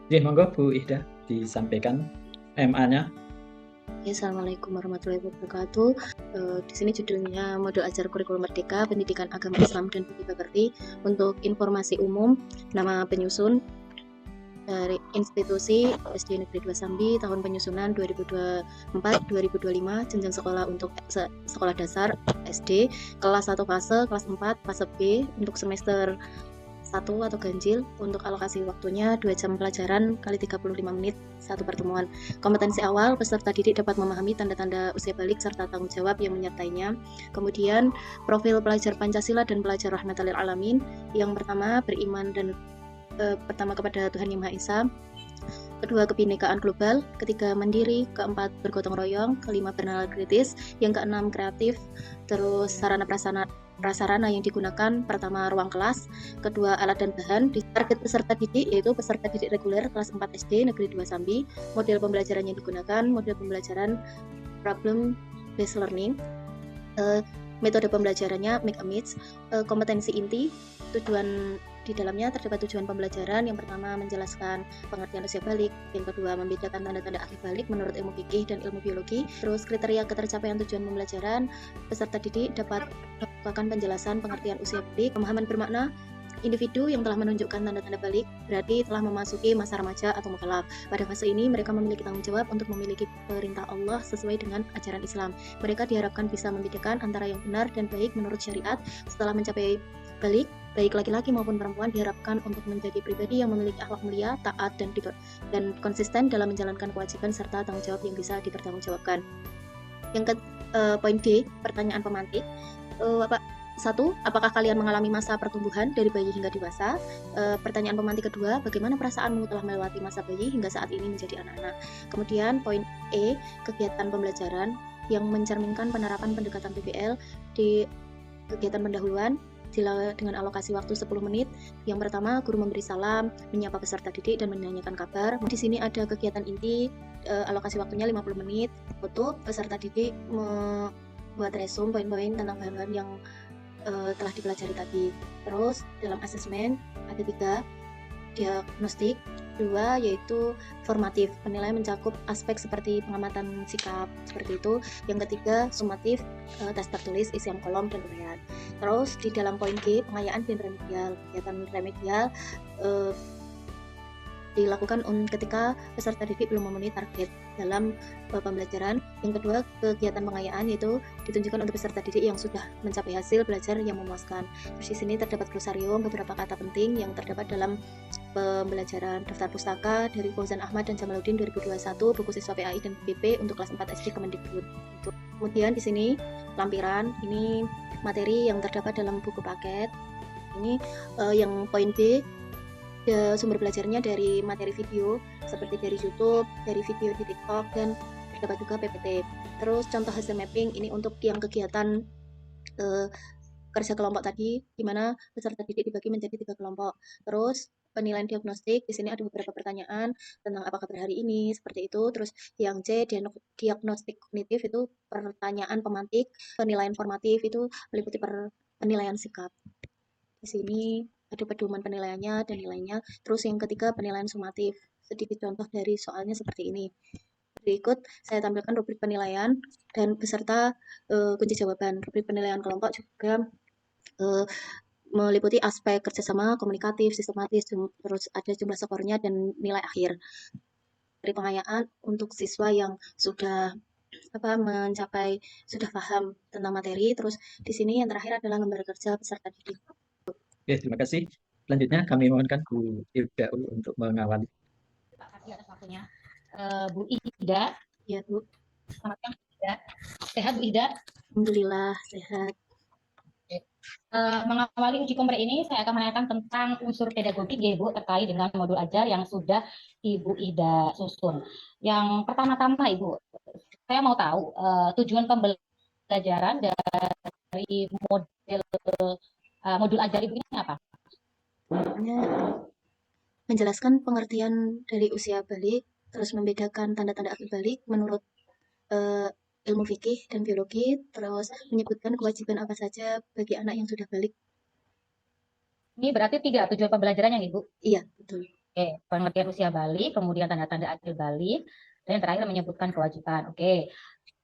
Oke, monggo Bu Ida disampaikan MA-nya. Ya, Assalamualaikum warahmatullahi wabarakatuh. Di sini judulnya Modul Ajar Kurikulum Merdeka, Pendidikan Agama Islam dan Budi Pekerti. Untuk informasi umum, nama penyusun dari institusi SD Negeri 2 Sambi, tahun penyusunan 2024-2025, jenjang sekolah untuk sekolah dasar SD, kelas 1 fase, kelas 4 fase B, untuk semester 1 atau ganjil. Untuk alokasi waktunya 2 jam pelajaran kali 35 menit satu pertemuan. Kompetensi awal, peserta didik dapat memahami tanda-tanda usia balik serta tanggung jawab yang menyertainya. Kemudian profil pelajar Pancasila dan pelajar Rahmatal lil Alamin. Yang pertama beriman dan pertama kepada Tuhan Yang Maha Esa, kedua kebinekaan global, ketiga mandiri, keempat bergotong royong, kelima bernalar kritis, yang keenam kreatif, terus sarana prasarana yang digunakan, pertama ruang kelas, kedua alat dan bahan. Di target peserta didik yaitu peserta didik reguler kelas 4 SD Negeri 2 Sambi. Model pembelajaran yang digunakan, model pembelajaran problem based learning. Metode pembelajarannya make a mix. Kompetensi inti, tujuan di dalamnya terdapat tujuan pembelajaran. Yang pertama menjelaskan pengertian usia balik, yang kedua membedakan tanda-tanda akhir balik menurut ilmu fikih dan ilmu biologi. Terus kriteria ketercapaian tujuan pembelajaran, peserta didik dapat melakukan penjelasan pengertian usia balik. Pemahaman bermakna, individu yang telah menunjukkan tanda-tanda balik berarti telah memasuki masa remaja atau mukallaf. Pada fase ini mereka memiliki tanggung jawab untuk memiliki perintah Allah sesuai dengan ajaran Islam. Mereka diharapkan bisa membedakan antara yang benar dan baik menurut syariat. Setelah mencapai balik, baik laki-laki maupun perempuan diharapkan untuk menjadi pribadi yang memiliki akhlak mulia, taat dan konsisten dalam menjalankan kewajiban serta tanggung jawab yang bisa dipertanggungjawabkan. Yang poin D, pertanyaan pemantik. Satu, apakah kalian mengalami masa pertumbuhan dari bayi hingga dewasa? Pertanyaan pemantik kedua, bagaimana perasaanmu telah melewati masa bayi hingga saat ini menjadi anak-anak? Kemudian poin E, kegiatan pembelajaran yang mencerminkan penerapan pendekatan PBL di kegiatan pendahuluan dengan alokasi waktu 10 menit. Yang pertama, guru memberi salam, menyapa peserta didik dan menanyakan kabar. Di sini ada kegiatan inti, alokasi waktunya 50 menit. Foto, peserta didik membuat resume poin-poin tentang bahan-bahan yang telah dipelajari tadi. Terus dalam asesmen ada 3, diagnostik, 2 yaitu formatif, penilaian mencakup aspek seperti pengamatan sikap seperti itu. Yang ketiga sumatif, tes tertulis, isian kolom dan uraian. Terus di dalam poin G, pengayaan dan remedial. Kegiatan remedial dilakukan ketika peserta didik belum memenuhi target dalam pembelajaran. Yang kedua, kegiatan pengayaan yaitu ditunjukkan untuk peserta didik yang sudah mencapai hasil belajar yang memuaskan. Terus di sini terdapat glosarium, beberapa kata penting yang terdapat dalam pembelajaran. Daftar pustaka dari Fauzan Ahmad dan Jamaluddin 2021, buku siswa PAI dan PP untuk kelas 4 SD Kemendikbud. Kemudian di sini lampiran, ini materi yang terdapat dalam buku paket. Ini yang poin B, sumber belajarnya dari materi video seperti dari YouTube, dari video di TikTok, dan terdapat juga PPT. Terus contoh hasil mapping ini untuk yang kegiatan kerja kelompok tadi, di mana peserta didik dibagi menjadi 3 kelompok. Terus penilaian diagnostik, di sini ada beberapa pertanyaan tentang apa kabar hari ini, seperti itu. Terus yang C, diagnostik kognitif itu pertanyaan pemantik. Penilaian formatif itu meliputi penilaian sikap. Di sini ada pedoman penilaiannya dan nilainya. Terus yang ketiga penilaian sumatif. Sedikit contoh dari soalnya seperti ini. Berikut saya tampilkan rubrik penilaian dan beserta kunci jawaban. Rubrik penilaian kelompok juga meliputi aspek kerjasama, komunikatif, sistematis, terus ada jumlah skornya dan nilai akhir. Dari pengayaan untuk siswa yang sudah sudah paham tentang materi. Terus di sini yang terakhir adalah gambar kerja peserta didik. Oke, terima kasih. Selanjutnya kami mohonkan Bu Ida untuk mengawali. Terima kasih atas waktunya. Bu Ida. Ya, Bu. Selamat siang, Bu Ida. Sehat, Bu Ida? Alhamdulillah, sehat. Mengawali uji kompreh ini, saya akan menanyakan tentang unsur pedagogik ya, Bu, terkait dengan modul ajar yang sudah Ibu Ida susun. Yang pertama-tama, Ibu, saya mau tahu tujuan pembelajaran dari modul ajar Ibu ini apa? Menjelaskan pengertian dari usia balik, terus membedakan tanda-tanda akhir balik menurut ilmu fikih dan biologi, terus menyebutkan kewajiban apa saja bagi anak yang sudah balik. Ini berarti 3 tujuan pembelajarannya, Ibu? Iya, betul. Oke, pengertian usia balik, kemudian tanda-tanda akhir balik, dan yang terakhir menyebutkan kewajiban. Oke,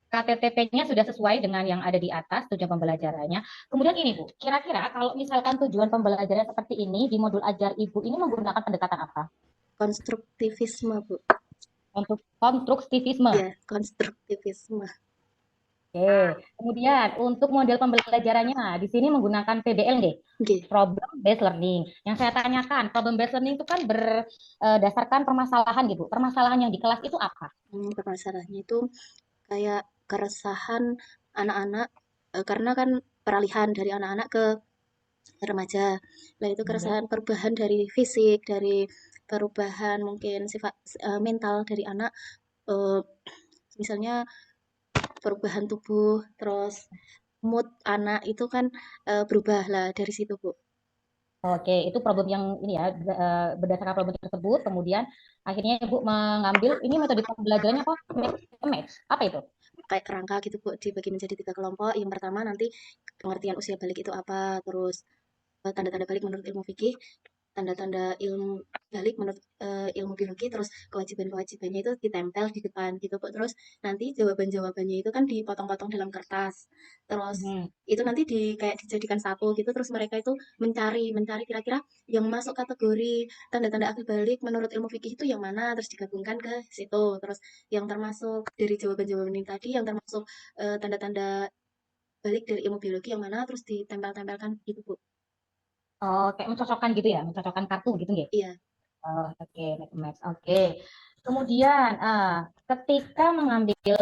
KTTP-nya sudah sesuai dengan yang ada di atas, tujuan pembelajarannya. Kemudian ini Bu, kira-kira kalau misalkan tujuan pembelajaran seperti ini di modul ajar Ibu ini menggunakan pendekatan apa? Konstruktivisme, Bu. Untuk konstruktivisme. Ya, konstruktivisme. Oke, kemudian untuk model pembelajarannya di sini menggunakan PBL nggih? Nggih. Problem based learning. Yang saya tanyakan, problem based learning itu kan berdasarkan permasalahan gitu. Permasalahan yang di kelas itu apa? Permasalahannya itu kayak keresahan anak-anak karena kan peralihan dari anak-anak ke remaja. Nah, itu keresahan perubahan dari fisik, dari perubahan mungkin sifat mental dari anak, misalnya perubahan tubuh, terus mood anak itu kan berubah lah dari situ, Bu. Oke, itu problem yang ini ya, berdasarkan problem tersebut, kemudian akhirnya Ibu mengambil ini metode pembelajarannya apa? Match. Apa itu? Kayak kerangka gitu, Bu, dibagi menjadi 3 kelompok. Yang pertama nanti pengertian usia balik itu apa, terus tanda-tanda balik menurut ilmu fikih, tanda-tanda ilmu balik menurut ilmu biologi, terus kewajiban-kewajibannya itu ditempel di depan gitu, Bu. Terus nanti jawaban-jawabannya itu kan dipotong-potong dalam kertas. Terus itu nanti kayak dijadikan satu gitu, terus mereka itu mencari mencari kira-kira yang masuk kategori tanda-tanda akhir balik menurut ilmu fikih itu yang mana, terus digabungkan ke situ. Terus yang termasuk dari jawaban-jawaban ini tadi, yang termasuk tanda-tanda balik dari ilmu biologi yang mana, terus ditempel-tempelkan gitu, Bu. Oh, kayak mencocokkan gitu ya, mencocokkan kartu gitu nggih? Iya. Oh, oke, match. Oke. Kemudian, ketika mengambil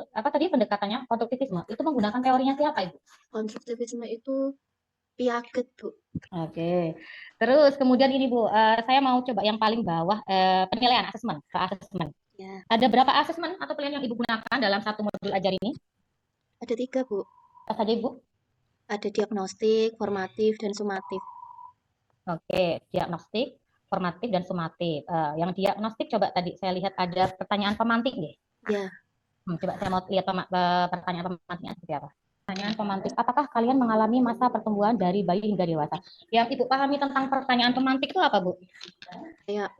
apa tadi pendekatannya konstruktivisme, itu menggunakan teorinya siapa Ibu? Konstruktivisme itu Piaget, Bu. Oke. Terus kemudian ini Bu, saya mau coba yang paling bawah penilaian asesmen, ke asesmen. Ya, Ada berapa asesmen atau pilihan yang Ibu gunakan dalam satu modul ajar ini? ada 3, Bu. Apa saja Ibu? Ada diagnostik, formatif, dan sumatif. Oke, diagnostik, formatif, dan sumatif. Yang diagnostik coba tadi saya lihat ada pertanyaan pemantik deh. Ya, Coba saya mau lihat pertanyaan pemantiknya seperti apa. Pertanyaan pemantik, apakah kalian mengalami masa pertumbuhan dari bayi hingga dewasa? Yang Ibu pahami tentang pertanyaan pemantik itu apa, Bu? kayak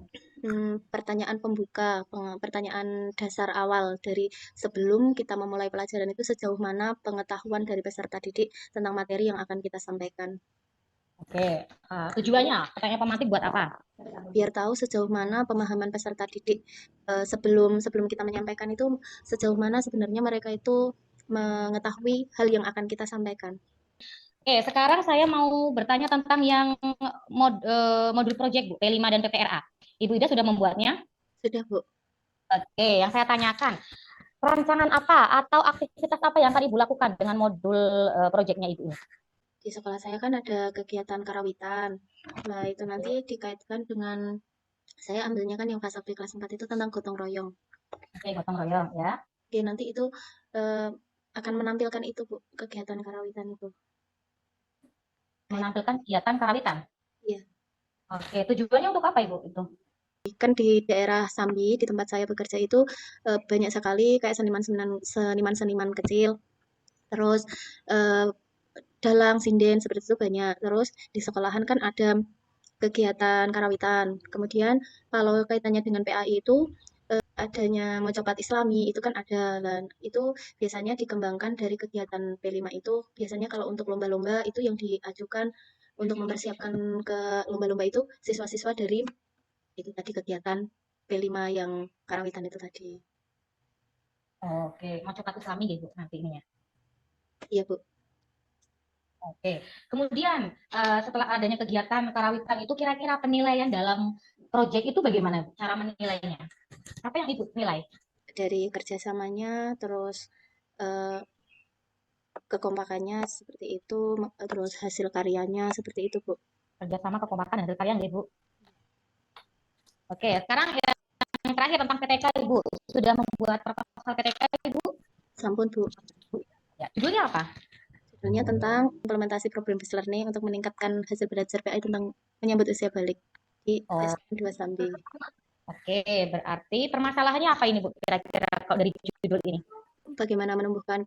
pertanyaan pembuka, pertanyaan dasar awal dari sebelum kita memulai pelajaran itu sejauh mana pengetahuan dari peserta didik tentang materi yang akan kita sampaikan. Oke, tujuannya pertanyaan pemantik buat apa? Biar tahu sejauh mana pemahaman peserta didik sebelum kita menyampaikan itu sejauh mana sebenarnya mereka itu mengetahui hal yang akan kita sampaikan. Oke, sekarang saya mau bertanya tentang yang modul project, Bu, P5 dan PPRA. Ibu Ida sudah membuatnya? Sudah, Bu. Oke, yang saya tanyakan, perancangan apa atau aktivitas apa yang akan Ibu lakukan dengan modul projectnya Ibu ini? Di sekolah saya kan ada kegiatan karawitan. Nah, itu nanti dikaitkan dengan saya ambilnya kan yang fase B kelas 4 itu tentang gotong royong. Oke, gotong royong ya. Oke, nanti itu akan menampilkan itu, Bu, kegiatan karawitan itu. Menampilkan kegiatan karawitan. Iya. Oke, tujuannya untuk apa Ibu itu? Kan di daerah Sambi, di tempat saya bekerja itu banyak sekali kayak seniman-seniman kecil. Terus dalang, sinden seperti itu banyak. Terus di sekolahan kan ada kegiatan karawitan. Kemudian kalau kaitannya dengan PAI itu adanya mocopat Islami itu kan ada, dan itu biasanya dikembangkan dari kegiatan P5 itu. Biasanya kalau untuk lomba-lomba itu yang diajukan untuk mempersiapkan ke lomba-lomba itu siswa-siswa dari itu tadi kegiatan P5 yang karawitan itu tadi. Oke, mau coba Islami gitu nanti ini ya. Iya, Bu. Oke, kemudian setelah adanya kegiatan karawitan itu kira-kira penilaian dalam proyek itu bagaimana Bu? Cara menilainya? Apa yang Ibu nilai? Dari kerjasamanya, terus kekompakannya seperti itu, terus hasil karyanya seperti itu, Bu. Kerjasama, kekompakan, hasil karya nggih, Bu. Oke, sekarang yang terakhir tentang PTK Ibu. Sudah membuat proposal PTK Ibu? Sampun, Bu. Ya, judulnya apa? Judulnya tentang implementasi problem based learning untuk meningkatkan hasil belajar PAI tentang menyambut usia balik di SDN 2 Sambi. Oke, berarti permasalahannya apa ini Bu? Kira-kira kalau dari judul ini? Bagaimana menumbuhkan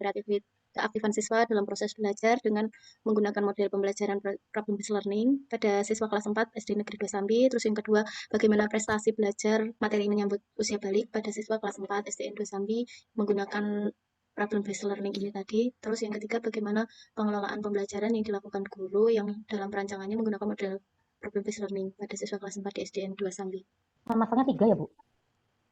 keaktifan siswa dalam proses belajar dengan menggunakan model pembelajaran problem based learning pada siswa kelas 4 SD Negeri 2 Sambi. Terus yang kedua, bagaimana prestasi belajar materi menyambut usia balik pada siswa kelas 4 SDN 2 Sambi menggunakan problem based learning ini tadi. Terus yang ketiga, bagaimana pengelolaan pembelajaran yang dilakukan guru yang dalam perancangannya menggunakan model problem based learning pada siswa kelas 4 di SDN 2 Sambi. Masalahnya 3 ya, Bu?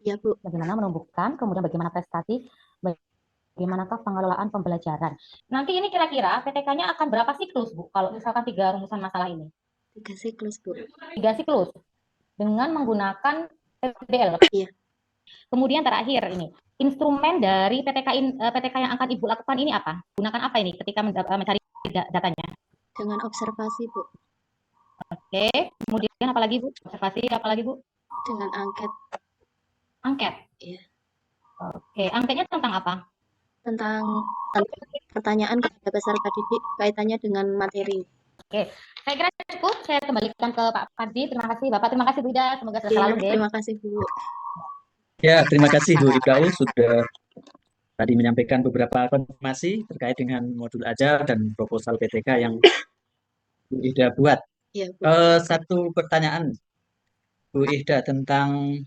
Iya, Bu. Bagaimana menumbuhkan, kemudian bagaimana prestasi, bagaimanakah pengelolaan pembelajaran. Nanti ini kira-kira PTK-nya akan berapa siklus, Bu? Kalau misalkan 3 rumusan masalah ini. 3 siklus, Bu. 3 siklus dengan menggunakan PBL. Iya. Kemudian terakhir ini, instrumen dari PTK yang akan Ibu lakukan ini apa? Gunakan apa ini ketika mencari datanya? Dengan observasi, Bu. Oke, kemudian apa lagi, Bu? Observasi, apa lagi, Bu? Dengan angket. Angket? Iya. Oke, angketnya tentang apa? Tentang pertanyaan kepada peserta didik kaitannya dengan materi. Oke, saya kira cukup. Saya kembalikan ke Pak Fadzi. Terima kasih, Bapak. Terima kasih, Bu Ida. Semoga selalu deh. Terima kasih, Bu. Ya, terima kasih Bu Ibda'u sudah tadi menyampaikan beberapa informasi terkait dengan modul ajar dan proposal PTK yang Bu Ida buat. Iya, Bu. Satu pertanyaan Bu Ida tentang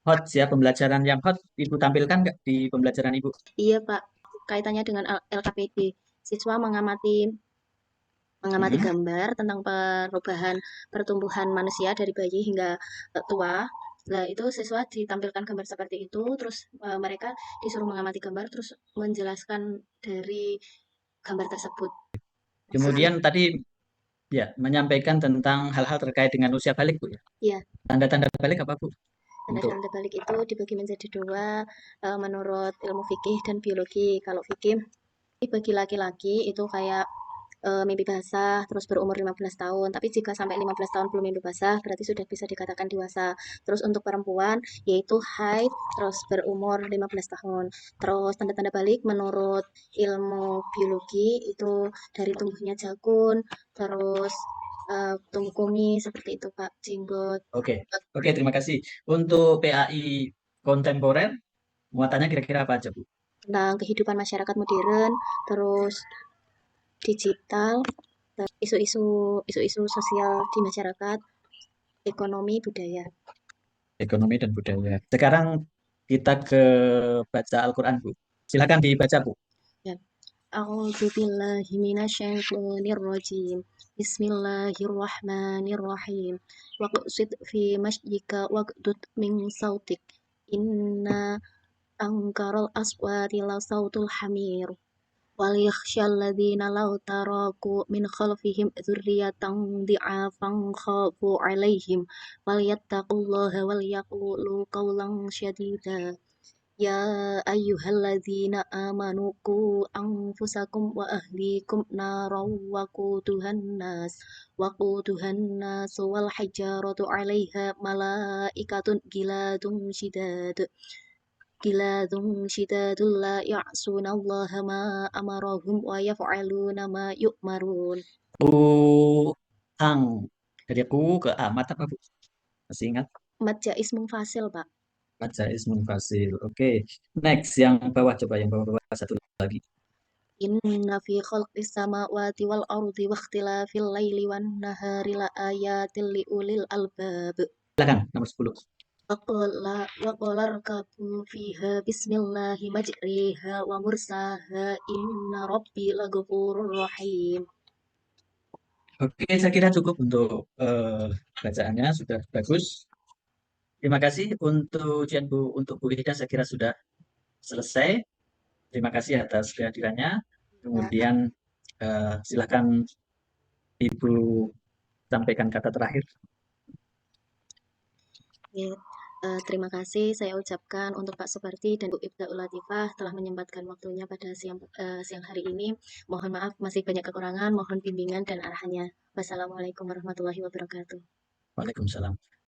hot ya, pembelajaran yang hot Ibu tampilkan nggak di pembelajaran Ibu? Iya, Pak. Kaitannya dengan LKPD. Siswa mengamati gambar tentang perubahan pertumbuhan manusia dari bayi hingga tua. Nah, itu siswa ditampilkan gambar seperti itu, terus mereka disuruh mengamati gambar, terus menjelaskan dari gambar tersebut. Kemudian tadi ya menyampaikan tentang hal-hal terkait dengan usia balik Bu ya. Iya. Tanda-tanda balik apa Bu? Tanda-tanda balik itu dibagi menjadi 2 menurut ilmu fikih dan biologi. Kalau fikih bagi laki-laki itu kayak mimpi basah terus berumur 15 tahun. Tapi jika sampai 15 tahun belum mimpi basah berarti sudah bisa dikatakan dewasa. Terus untuk perempuan yaitu haid terus berumur 15 tahun. Terus tanda-tanda balik menurut ilmu biologi itu dari tumbuhnya jakun, terus tumbuh kumis seperti itu Pak, jenggot. Oke, terima kasih. Untuk PAI kontemporer muatannya kira-kira apa aja Bu? Tentang kehidupan masyarakat modern, terus digital, isu-isu sosial di masyarakat, ekonomi, budaya. Ekonomi dan budaya. Sekarang kita ke baca Al-Quran Bu. Silakan dibaca Bu. Ya. A'udzu billahi minasyaitonir rajim. Bismillahirrahmanirrahim. Waqsid fi masjika waqdud min sautik. Inna angkaral aswati la sautul hamir. وليخشى الذين لو تركوا من خلفهم ذرية ضعافا خافوا عليهم وليتقوا الله وليقولوا قولا سديدا يا أيها الذين آمنوا قوا أنفسكم وأهليكم نارا وقودها الناس والحجارة عليها ملائكة غلاظ شداد لا يعصون الله ما أمرهم ويفعلون ما يؤمرون. Ang. Dari ku ke amat apa Bu? Masih ingat? Mat jais munfasil, Pak. Baca ismun fasil. Oke. Next yang bawah coba yang bawah satu lagi. Inna fi khalqis samawati wal ardi wa ikhtilafil laili wan nahari la ayatil li ulil albab. Silakan nomor 10. Waqala rakabu fiha bismillahi majriha wa mursaha inna rabbi laghafurur rahim. Oke, saya kira cukup untuk bacaannya sudah bagus. Terima kasih untuk ujian untuk Bu Ida saya kira sudah selesai. Terima kasih atas kehadirannya. Kemudian silakan Ibu sampaikan kata terakhir. Ya, terima kasih saya ucapkan untuk Pak Suparti dan Bu Ibda'ul Latifah telah menyempatkan waktunya pada siang hari ini. Mohon maaf masih banyak kekurangan, mohon bimbingan dan arahannya. Wassalamualaikum warahmatullahi wabarakatuh. Waalaikumsalam.